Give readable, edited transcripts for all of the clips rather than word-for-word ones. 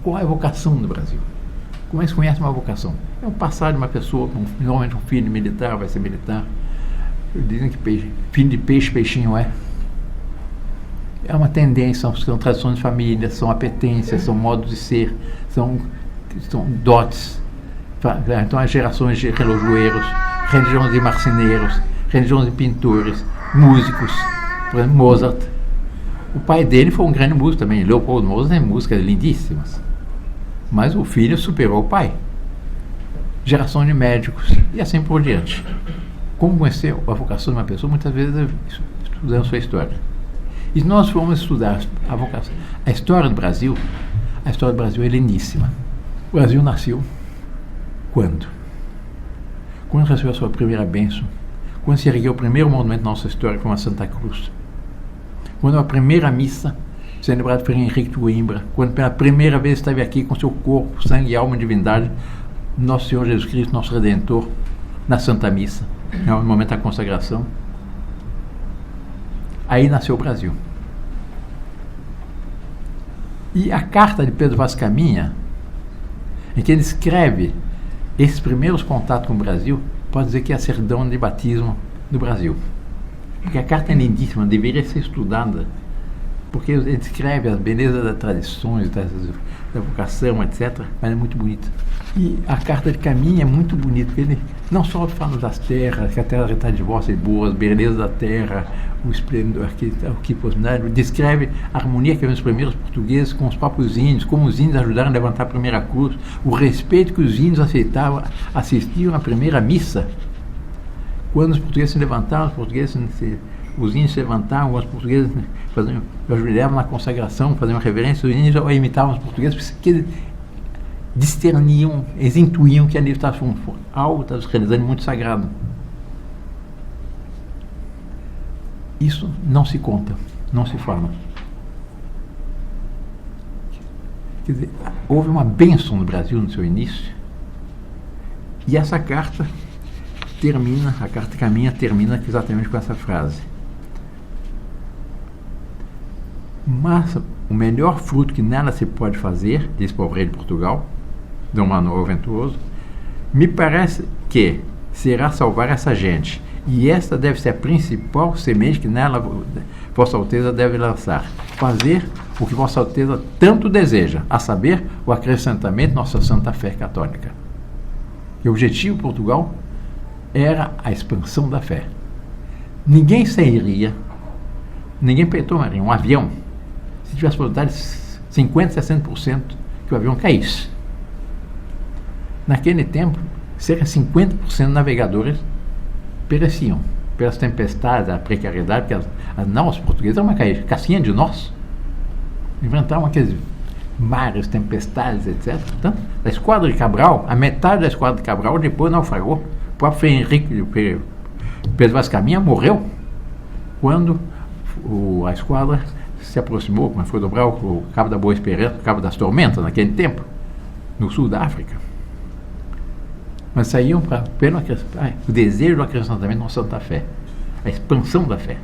Qual é a vocação do Brasil? Como é que se conhece uma vocação? É o passar de uma pessoa, normalmente um filho militar vai ser militar. Dizem que filho de peixe, peixinho é. É uma tendência, são tradições de família, são apetências, são modos de ser, são dotes. Então, as gerações de relojoeiros, religiões de marceneiros, religiões de pintores, músicos, por exemplo, Mozart. O pai dele foi um grande músico também. Leopold Mozart tem músicas lindíssimas. Mas o filho superou o pai. Geração de médicos e assim por diante. Como conhecer a vocação de uma pessoa? Muitas vezes estudando sua história. E nós fomos estudar a vocação. A história do Brasil é lindíssima. O Brasil nasceu quando? Quando recebeu a sua primeira bênção? Quando se ergueu o primeiro monumento da nossa história, que foi uma Santa Cruz? Quando a primeira missa celebrada por Henrique de Coimbra, quando pela primeira vez esteve aqui com seu corpo, sangue, alma e divindade, nosso Senhor Jesus Cristo, nosso Redentor, na Santa Missa, no momento da consagração. Aí nasceu o Brasil. E a carta de Pedro Vaz Caminha, em que ele escreve esses primeiros contatos com o Brasil, pode dizer que é a certidão de batismo do Brasil. Porque a carta é lindíssima, deveria ser estudada, porque ele descreve as belezas das tradições, da vocação, etc., mas é muito bonita. E a carta de Caminha é muito bonita, porque ele não só fala das terras, que a terra está de vossa e boas, beleza da terra, o esplendor, que possibilidade, descreve a harmonia que havia os primeiros portugueses com os próprios índios, como os índios ajudaram a levantar a primeira cruz, o respeito que os índios assistiam à primeira missa. Quando os portugueses se levantavam, os índios se levantavam, os portugueses ajoelhavam na consagração, faziam reverência, os índios imitavam os portugueses, porque eles discerniam, eles intuíam que ali estava algo realizando muito sagrado. Isso não se conta, não se fala. Quer dizer, houve uma bênção no Brasil no seu início, e essa carta termina, a carta Caminha termina exatamente com essa frase. Mas o melhor fruto que nela se pode fazer, diz para o rei de Portugal, Dom Manuel Venturoso, me parece que será salvar essa gente, e esta deve ser a principal semente que nela Vossa Alteza deve lançar. Fazer o que Vossa Alteza tanto deseja, a saber, o acrescentamento de nossa Santa Fé Católica. E o objetivo de Portugal era a expansão da fé. Ninguém sairia, ninguém tomaria um avião se tivesse possibilidade de 50%, 60% que o avião caísse. Naquele tempo, cerca de 50% dos navegadores pereciam pelas tempestades, a precariedade, porque as naus portuguesas eram uma casquinha de nós. Inventavam aqueles mares, tempestades, etc. Então, a esquadra de Cabral, a metade da esquadra de Cabral depois naufragou. O próprio Pedro Vaz Caminha morreu quando a esquadra se aproximou, como foi dobrar o Cabo da Boa Esperança, o Cabo das Tormentas, naquele tempo, no sul da África. Mas saíam pelo o desejo do acrescentamento da Santa Fé, a expansão da fé.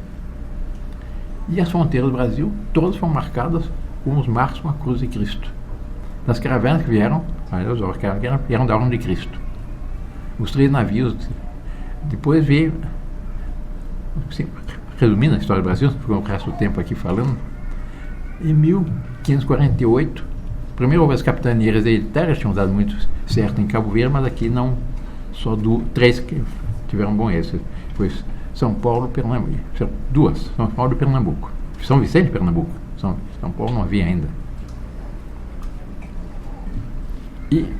E as fronteiras do Brasil, todas foram marcadas com os marcos com a cruz de Cristo. Das caravanas que vieram da Ordem de Cristo. Os 3 navios, depois veio, assim, resumindo a história do Brasil, ficou o resto do tempo aqui falando, em 1548, primeiro houve as capitanias hereditárias, tinham dado muito certo em Cabo Verde, mas aqui não, só 3 que tiveram bom êxito. Depois São Paulo, Pernambuco, 2, São Paulo e Pernambuco, São Vicente e Pernambuco, São Paulo não havia ainda. E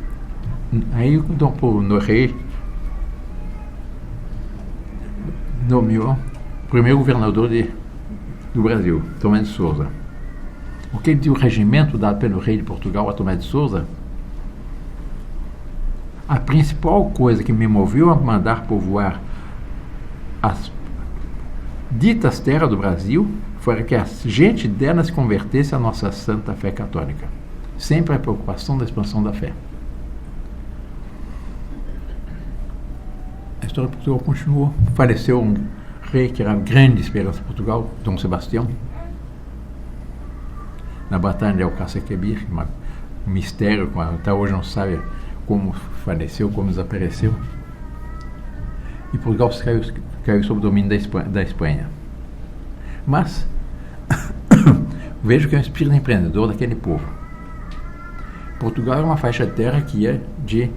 aí o Dom Paulo Rei nomeou o primeiro governador do Brasil, Tomé de Sousa. O que ele deu o regimento dado pelo rei de Portugal a Tomé de Sousa, a principal coisa que me moveu a mandar povoar as ditas terras do Brasil foi que a gente dela se convertesse à nossa Santa Fé Católica. Sempre a preocupação da expansão da fé. A história de Portugal continuou. Faleceu um rei que era a grande esperança de Portugal, Dom Sebastião, na Batalha de Alcácer Quibir, um mistério, até hoje não sabe como faleceu, como desapareceu. E Portugal caiu sob o domínio da Espanha. Mas vejo que é um espírito empreendedor daquele povo. Portugal é uma faixa de terra que ia de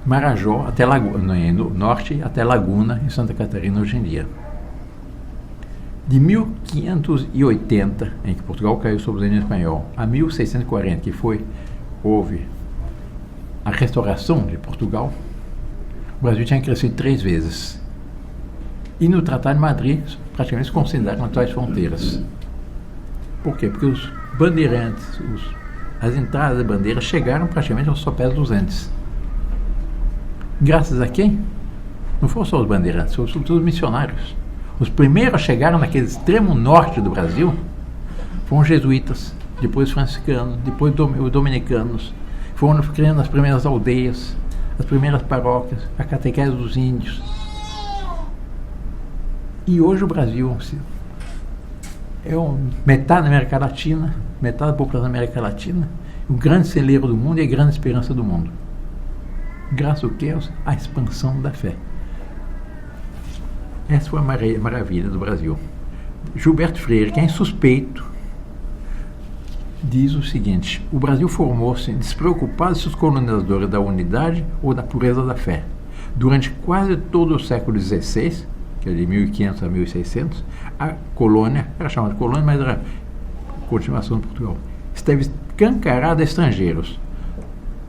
Marajó até Laguna, no norte até Laguna, em Santa Catarina, hoje em dia. De 1580, em que Portugal caiu sob o domínio espanhol, a 1640, que houve a restauração de Portugal, o Brasil tinha crescido 3 vezes. E no Tratado de Madrid, praticamente se consideraram atuais fronteiras. Por quê? Porque os bandeirantes, as entradas de bandeiras chegaram praticamente aos sopés dos Andes. Graças a quem? Não foram só os bandeirantes, foram sobretudo os missionários. Os primeiros a chegar naquele extremo norte do Brasil foram os jesuítas, depois os franciscanos, depois os dominicanos. Foram criando as primeiras aldeias, as primeiras paróquias, a catequese dos índios. E hoje o Brasil é metade da América Latina, metade da população da América Latina, o grande celeiro do mundo e a grande esperança do mundo. Graças ao que? À expansão da fé. Essa foi a maravilha do Brasil. Gilberto Freire, que é insuspeito, diz o seguinte: o Brasil formou-se despreocupado se os colonizadores da unidade ou da pureza da fé. Durante quase todo o século XVI, que é de 1500 a 1600, a colônia, era chamada de colônia, mas era a continuação de Portugal, esteve escancarada a estrangeiros,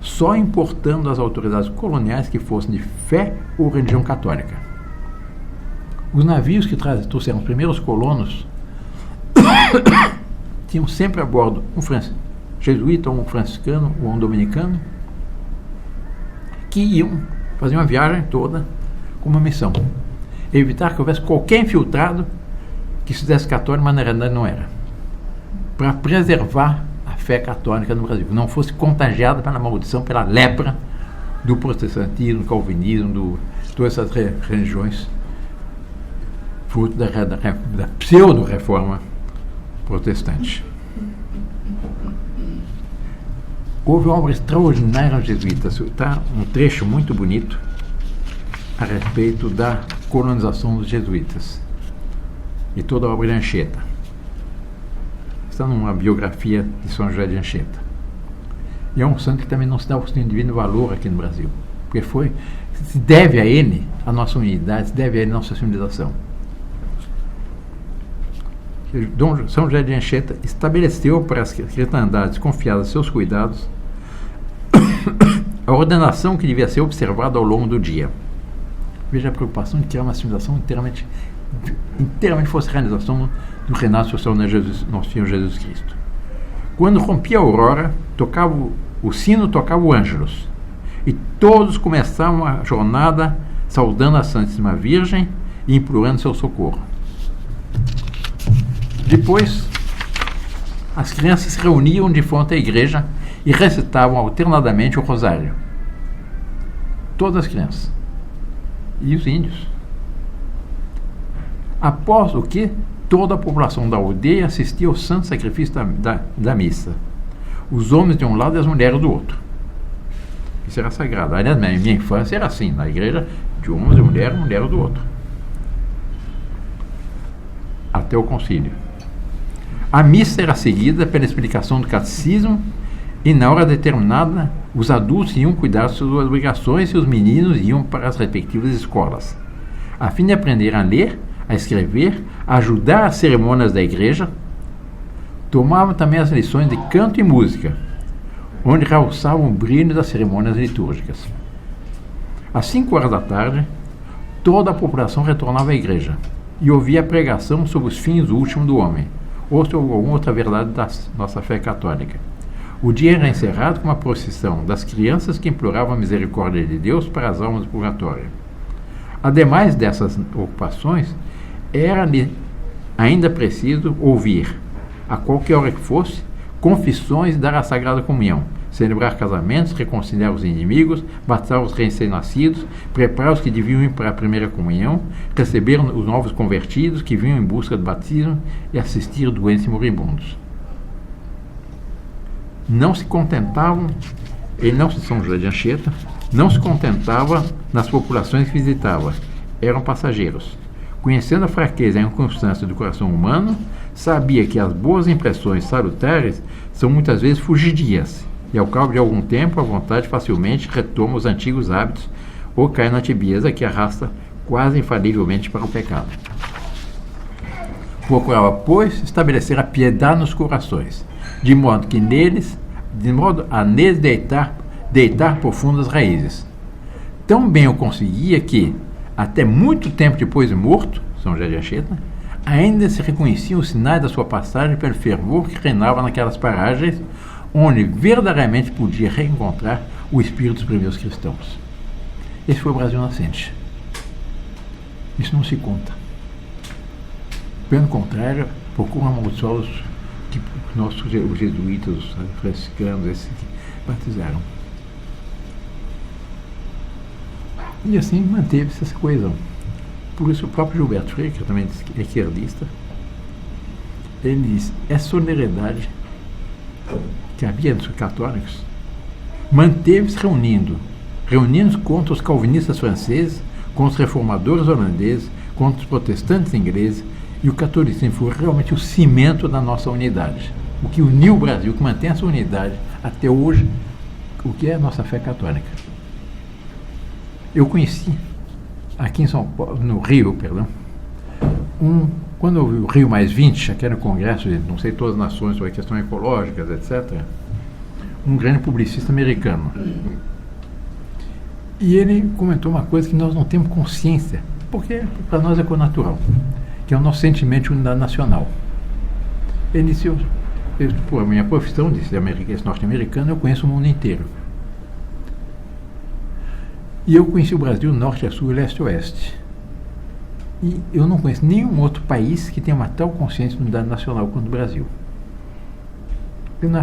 só importando as autoridades coloniais que fossem de fé ou religião católica. Os navios que trouxeram os primeiros colonos tinham sempre a bordo um jesuíta, um franciscano ou um dominicano, que iam fazer uma viagem toda com uma missão: evitar que houvesse qualquer infiltrado que se fizesse católico, mas na realidade não era, para preservar a fé católica no Brasil, que não fosse contagiada pela maldição, pela lepra do protestantismo, do calvinismo, todas essas religiões fruto da pseudo-reforma protestante. Houve uma obra extraordinária aos jesuítas. Está um trecho muito bonito a respeito da colonização dos jesuítas e toda a obra de Anchieta. Está numa biografia de São José de Anchieta. E é um santo que também não se dá o devido valor aqui no Brasil, porque se deve a ele a nossa unidade, se deve a ele a nossa civilização. São José de Anchieta estabeleceu para as cristandades confiadas a seus cuidados a ordenação que devia ser observada ao longo do dia. Veja a preocupação de criar uma civilização inteiramente fosse a realização do reinado social de nosso Senhor Jesus Cristo. Quando rompia a aurora, o sino tocava o ângelus, e todos começavam a jornada saudando a Santíssima Virgem e implorando seu socorro. Depois, as crianças se reuniam de frente à igreja e recitavam alternadamente o rosário. Todas as crianças. E os índios. Após o que, toda a população da aldeia assistia ao santo sacrifício da missa. Os homens de um lado e as mulheres do outro. Isso era sagrado. Aliás, na minha infância era assim, na igreja, de homens e mulheres do outro. Até o concílio. A missa era seguida pela explicação do catecismo e, na hora determinada, os adultos iam cuidar de suas obrigações e os meninos iam para as respectivas escolas, a fim de aprender a ler, a escrever, a ajudar as cerimônias da igreja. Tomavam também as lições de canto e música, onde realçavam o brilho das cerimônias litúrgicas. Às 5 horas da tarde, toda a população retornava à igreja e ouvia a pregação sobre os fins últimos do homem, ou sobre alguma outra verdade da nossa fé católica. O dia era encerrado com uma procissão das crianças que imploravam a misericórdia de Deus para as almas do purgatório. Ademais dessas ocupações, era-lhe ainda preciso ouvir, a qualquer hora que fosse, confissões e dar a Sagrada Comunhão, celebrar casamentos, reconciliar os inimigos, batizar os recém-nascidos, preparar os que deviam ir para a primeira comunhão, receber os novos convertidos que vinham em busca do batismo e assistir doentes e moribundos. não se contentavam, ele não, São José de Anchieta, não se contentava nas populações que visitava, eram passageiros. Conhecendo a fraqueza e a inconstância do coração humano, sabia que as boas impressões salutares são muitas vezes fugidias, e ao cabo de algum tempo a vontade facilmente retoma os antigos hábitos ou cai na tibieza que arrasta quase infalivelmente para o pecado. Procurava, pois, estabelecer a piedade nos corações, de modo a neles deitar profundas raízes. Tão bem o conseguia que, até muito tempo depois de morto, São José de Anchieta, ainda se reconheciam os sinais da sua passagem pelo fervor que reinava naquelas paragens onde verdadeiramente podia reencontrar o espírito dos primeiros cristãos. Esse foi o Brasil nascente. Isso não se conta. Pelo contrário, procuram amaldiçoar os jesuítas, os franciscanos, esses que batizaram. E assim manteve-se essa coesão. Por isso o próprio Gilberto Freire, que também é esquerdista, ele diz, essa solidariedade que havia entre os católicos manteve-se reunindo-se contra os calvinistas franceses, contra os reformadores holandeses, contra os protestantes ingleses, e o catolicismo foi realmente o cimento da nossa unidade. O que uniu o Brasil, o que mantém essa unidade até hoje, o que é a nossa fé católica. Eu conheci, aqui em São Paulo, no Rio, quando houve o Rio Mais 20, que era o congresso de, não sei, todas as nações sobre questões ecológicas, etc., um grande publicista americano. E ele comentou uma coisa que nós não temos consciência, porque para nós é natural, que é o nosso sentimento de unidade nacional. Ele disse, por a minha profissão, disse esse norte-americano, eu conheço o mundo inteiro. E eu conheci o Brasil norte a sul, leste a oeste. E eu não conheço nenhum outro país que tenha uma tal consciência de unidade nacional quanto o Brasil.